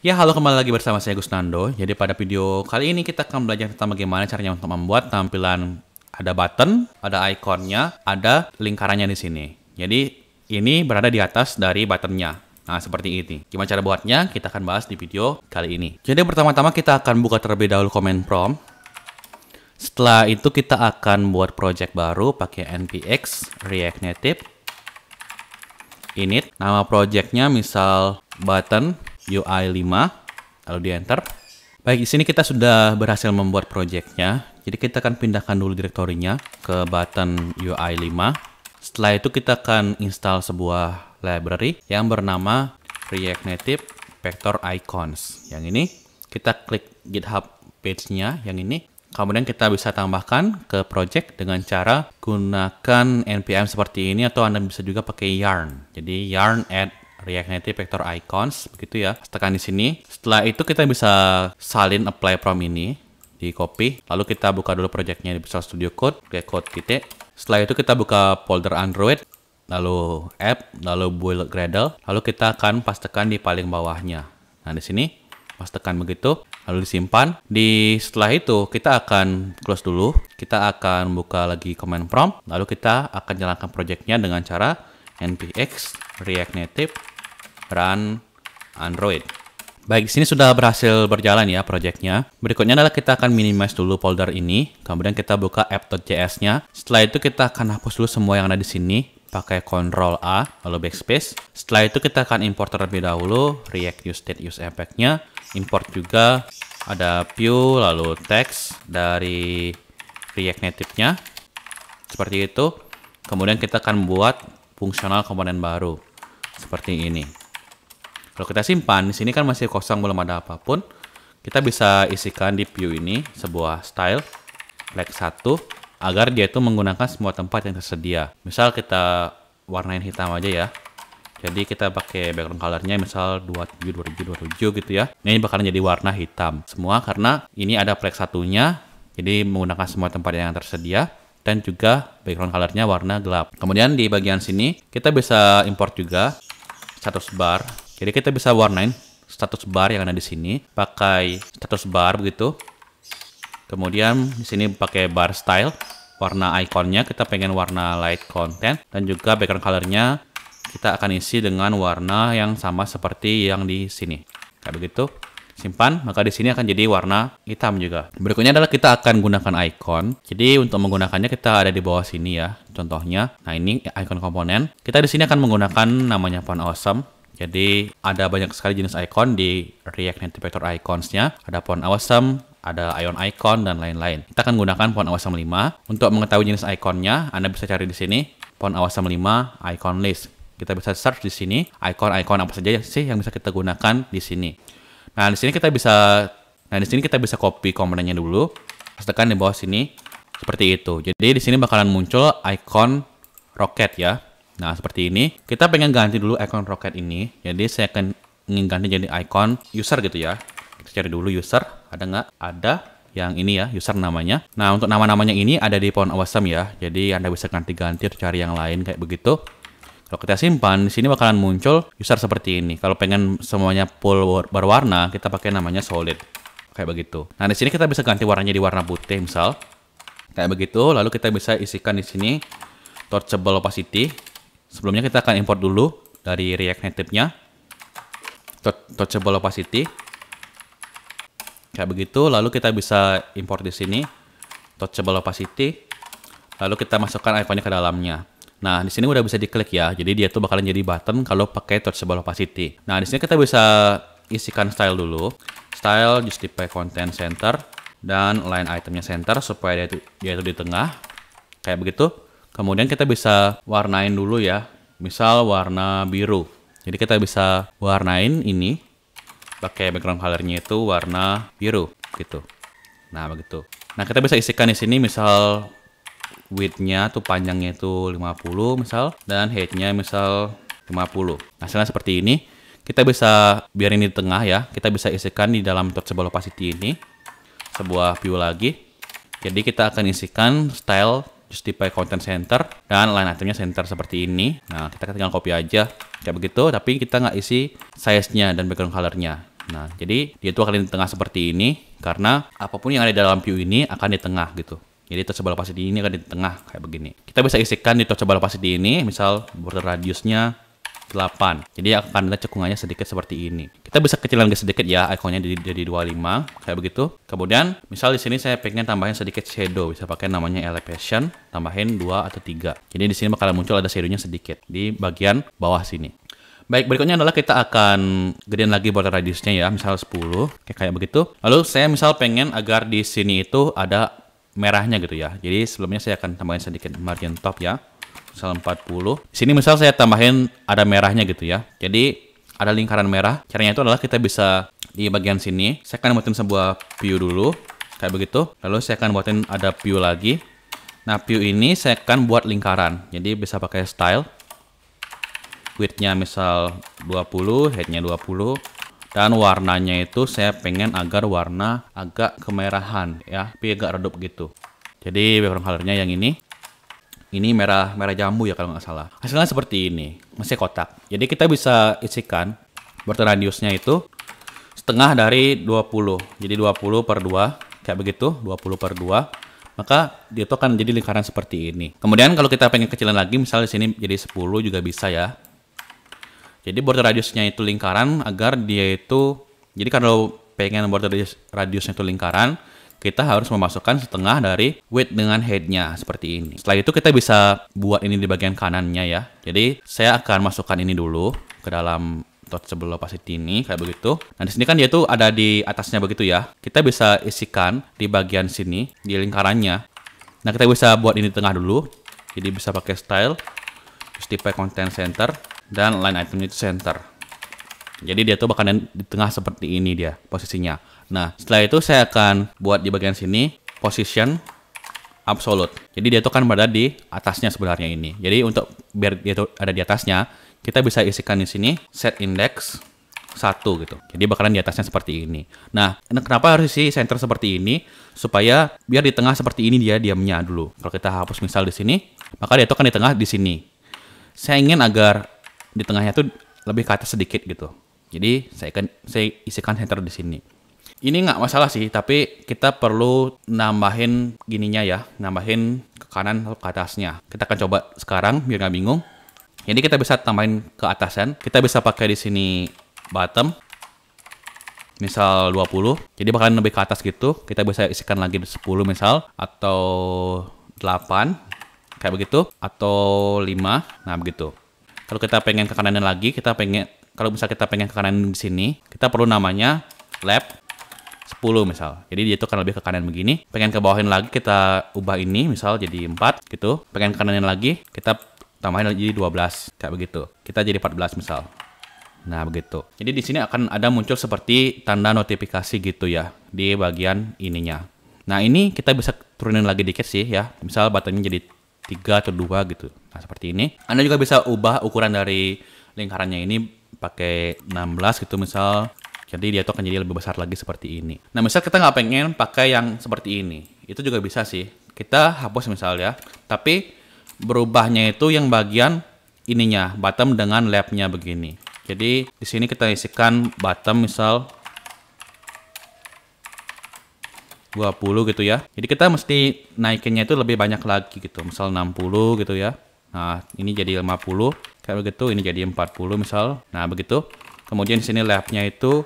Ya, halo, kembali lagi bersama saya Gusnando. Jadi pada video kali ini kita akan belajar tentang bagaimana caranya untuk membuat tampilan ada button, ada ikonnya, ada lingkarannya di sini. Jadi ini berada di atas dari buttonnya. Nah, seperti ini. Gimana cara buatnya? Kita akan bahas di video kali ini. Jadi pertama-tama kita akan buka terlebih dahulu command prompt. Setelah itu kita akan buat project baru pakai npx React Native init. Nama projectnya misal button UI 5, lalu di enter. Baik, di sini kita sudah berhasil membuat projectnya. Jadi kita akan pindahkan dulu direktorinya ke button UI 5. Setelah itu kita akan install sebuah library yang bernama React Native Vector Icons. Yang ini kita klik GitHub page-nya yang ini. Kemudian kita bisa tambahkan ke project dengan cara gunakan npm seperti ini, atau Anda bisa juga pakai yarn. Jadi yarn add React Native Vector Icons, begitu ya. Tekan di sini. Setelah itu kita bisa salin apply from ini, di copy. Lalu kita buka dulu projectnya di Visual Studio Code, kayak code titik. Setelah itu kita buka folder Android, lalu app, lalu build Gradle. Lalu kita akan pastekan di paling bawahnya. Nah, di sini pastekan begitu, lalu disimpan. Setelah itu kita akan close dulu. Kita akan buka lagi command prompt, lalu kita akan jalankan projectnya dengan cara npx React Native run Android. Baik, di sini sudah berhasil berjalan ya projectnya. Berikutnya adalah kita akan minimize dulu folder ini. Kemudian kita buka app.js-nya. Setelah itu kita akan hapus dulu semua yang ada di sini. Pakai Ctrl A, lalu backspace. Setelah itu kita akan import terlebih dahulu React Use Effect-nya. Import juga ada view, lalu text dari React Native-nya. Seperti itu. Kemudian kita akan buat fungsional komponen baru. Seperti ini. Kalau kita simpan, di sini kan masih kosong, belum ada apapun. Kita bisa isikan di view ini sebuah style flag 1 agar dia itu menggunakan semua tempat yang tersedia. Misal kita warnain hitam aja ya. Jadi kita pakai background colornya misal 27 gitu ya. Ini bakalan jadi warna hitam semua karena ini ada flag satunya. Jadi menggunakan semua tempat yang tersedia. Dan juga background colornya warna gelap. Kemudian di bagian sini kita bisa import juga status bar. Jadi kita bisa warnain status bar yang ada di sini pakai status bar begitu. Kemudian di sini pakai bar style, warna ikonnya kita pengen warna light content, dan juga background colornya kita akan isi dengan warna yang sama seperti yang di sini. Kayak begitu. Simpan, maka di sini akan jadi warna hitam juga. Berikutnya adalah kita akan gunakan icon. Jadi untuk menggunakannya kita ada di bawah sini ya, contohnya. Nah, ini icon komponen. Kita di sini akan menggunakan namanya font awesome. Jadi ada banyak sekali jenis icon di React Native Vector Icons-nya. Ada font awesome, ada ion icon, dan lain-lain. Kita akan gunakan font awesome 5. Untuk mengetahui jenis ikonnya, Anda bisa cari di sini font awesome 5 icon list. Kita bisa search di sini icon-icon apa saja sih yang bisa kita gunakan di sini. Nah, di sini kita bisa copy komponennya dulu. Tekan di bawah sini seperti itu. Jadi di sini bakalan muncul icon roket ya. Nah, seperti ini. Kita pengen ganti dulu icon roket ini. Jadi saya akan ingin ganti jadi icon user gitu ya. Kita cari dulu user, ada nggak? Ada. Yang ini ya, user namanya. Nah, untuk nama-namanya ini ada di font awesome ya. Jadi Anda bisa ganti-ganti atau cari yang lain kayak begitu. Kalau kita simpan, di sini bakalan muncul user seperti ini. Kalau pengen semuanya full berwarna, kita pakai namanya solid. Kayak begitu. Nah, di sini kita bisa ganti warnanya di warna putih, misal. Kayak begitu. Lalu kita bisa isikan di sini touchable opacity. Sebelumnya kita akan import dulu dari React Native-nya. Touchable opacity. Kayak begitu. Lalu kita bisa import di sini touchable opacity. Lalu kita masukkan ikonnya ke dalamnya. Nah, di sini udah bisa diklik ya. Jadi dia tuh bakalan jadi button kalau pakai touchable opacity. Nah, di sini kita bisa isikan style dulu. Style justify content center dan align itemnya center supaya dia itu di tengah. Kayak begitu. Kemudian kita bisa warnain dulu ya. Misal warna biru. Jadi kita bisa warnain ini pakai background colornya itu warna biru gitu. Nah, begitu. Nah, kita bisa isikan di sini misal width-nya tuh panjangnya itu 50 misal, dan height-nya misal 50. Hasilnya seperti ini. Kita bisa biarin di tengah ya. Kita bisa isikan di dalam touchable opacity ini sebuah view lagi. Jadi kita akan isikan style justify content center dan line itemnya center seperti ini. Nah, kita tinggal copy aja kayak begitu, tapi kita nggak isi size-nya dan background color-nya. Nah, jadi dia itu akan di tengah seperti ini karena apapun yang ada di dalam view ini akan di tengah gitu. Jadi touchable opacity ini akan di tengah kayak begini. Kita bisa isikan di touchable opacity ini, misal border radiusnya 8. Jadi akan ada cekungannya sedikit seperti ini. Kita bisa kecilin lagi sedikit ya ikonnya jadi 25 kayak begitu. Kemudian misal di sini saya pengen tambahin sedikit shadow, bisa pakai namanya elevation, tambahin 2 atau 3. Jadi di sini bakalan muncul ada shadownya sedikit di bagian bawah sini. Baik, berikutnya adalah kita akan gedein lagi border radiusnya ya, misal 10 kayak begitu. Lalu saya misal pengen agar di sini itu ada merahnya gitu ya. Jadi sebelumnya saya akan tambahin sedikit margin top ya. Misal 40. Di sini misal saya tambahin ada merahnya gitu ya. Jadi ada lingkaran merah. Caranya itu adalah kita bisa di bagian sini. Saya akan buatin sebuah view dulu. Kayak begitu. Lalu saya akan buatin ada view lagi. Nah, view ini saya akan buat lingkaran. Jadi bisa pakai style. Width-nya misal 20, height-nya 20. Dan warnanya itu saya pengen agar warna agak kemerahan ya. Tapi agak redup gitu. Jadi background color-nya yang ini. Ini merah jambu ya kalau nggak salah. Hasilnya seperti ini, masih kotak. Jadi kita bisa isikan border radiusnya itu setengah dari 20. Jadi 20 per 2, kayak begitu, 20 per 2. Maka dia itu akan jadi lingkaran seperti ini. Kemudian kalau kita pengen kecilan lagi, misalnya di sini jadi 10 juga bisa ya. Jadi border radiusnya itu lingkaran agar dia itu, jadi kalau pengen border radiusnya itu lingkaran, kita harus memasukkan setengah dari width dengan height-nya seperti ini. Setelah itu kita bisa buat ini di bagian kanannya ya. Jadi saya akan masukkan ini dulu ke dalam touchable opacity ini kayak begitu. Nah, di sini kan dia tuh ada di atasnya begitu ya. Kita bisa isikan di bagian sini di lingkarannya. Nah, kita bisa buat ini di tengah dulu. Jadi bisa pakai style, justify content center, dan line item itu center. Jadi dia tuh bakalan di tengah seperti ini dia posisinya. Nah, setelah itu saya akan buat di bagian sini position absolute. Jadi dia tuh kan berada di atasnya sebenarnya ini. Jadi untuk biar dia tuh ada di atasnya, kita bisa isikan di sini set index 1 gitu. Jadi bakalan di atasnya seperti ini. Nah, kenapa harus isi center seperti ini? Supaya biar di tengah seperti ini dia diamnya dulu. Kalau kita hapus misal di sini, maka dia tuh kan di tengah di sini. Saya ingin agar di tengahnya tuh lebih ke atas sedikit gitu. Jadi saya isikan center di sini. Ini nggak masalah sih, tapi kita perlu nambahin gininya ya, nambahin ke kanan atau ke atasnya. Kita akan coba sekarang biar nggak bingung. Jadi kita bisa tambahin ke atasan. Kita bisa pakai di sini bottom, misal 20. Jadi bakalan lebih ke atas gitu. Kita bisa isikan lagi 10 misal, atau 8 kayak begitu, atau 5. Nah begitu. Kalau kita pengen ke kanan lagi, kalau misal kita pengen ke kanan di sini, kita perlu namanya left 10 misal. Jadi dia itu akan lebih ke kanan begini. Pengen ke bawahin lagi, kita ubah ini misal jadi 4 gitu. Pengen ke kananin lagi, kita tambahin jadi 12 kayak begitu. Kita jadi 14 misal. Nah, begitu. Jadi di sini akan ada muncul seperti tanda notifikasi gitu ya di bagian ininya. Nah, ini kita bisa turunin lagi dikit sih ya. Misal buttonnya jadi 3 atau 2 gitu. Nah, seperti ini. Anda juga bisa ubah ukuran dari lingkarannya ini pakai 16 gitu misal. Jadi dia tuh akan jadi lebih besar lagi seperti ini. Nah, misal kita nggak pengen pakai yang seperti ini. Itu juga bisa sih. Kita hapus misal ya. Tapi berubahnya itu yang bagian ininya, bottom dengan left-nya begini. Jadi di sini kita isikan bottom misal 20 gitu ya. Jadi kita mesti naikinnya itu lebih banyak lagi gitu. Misal 60 gitu ya. Nah, ini jadi 50 kayak begitu, ini jadi 40 misal. Nah, begitu. Kemudian di sini left-nya itu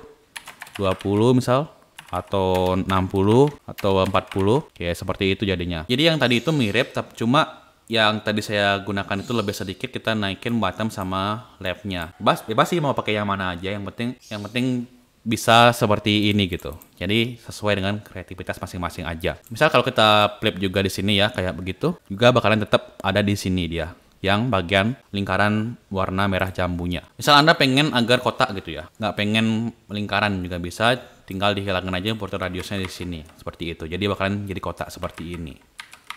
20 misal, atau 60 atau 40 kayak seperti itu jadinya. Jadi yang tadi itu mirip, tapi cuma yang tadi saya gunakan itu lebih sedikit, kita naikin bottom sama left-nya. Bebas sih mau pakai yang mana aja, yang penting bisa seperti ini gitu. Jadi sesuai dengan kreativitas masing-masing aja. Misal kalau kita flip juga di sini ya kayak begitu, juga bakalan tetap ada di sini dia, yang bagian lingkaran warna merah jambunya. Misal Anda pengen agar kotak gitu ya, nggak pengen lingkaran juga bisa, tinggal dihilangkan aja border radiusnya di sini, seperti itu. Jadi bakalan jadi kotak seperti ini.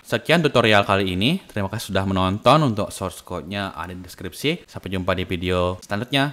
Sekian tutorial kali ini, terima kasih sudah menonton. Untuk source code-nya ada di deskripsi. Sampai jumpa di video selanjutnya.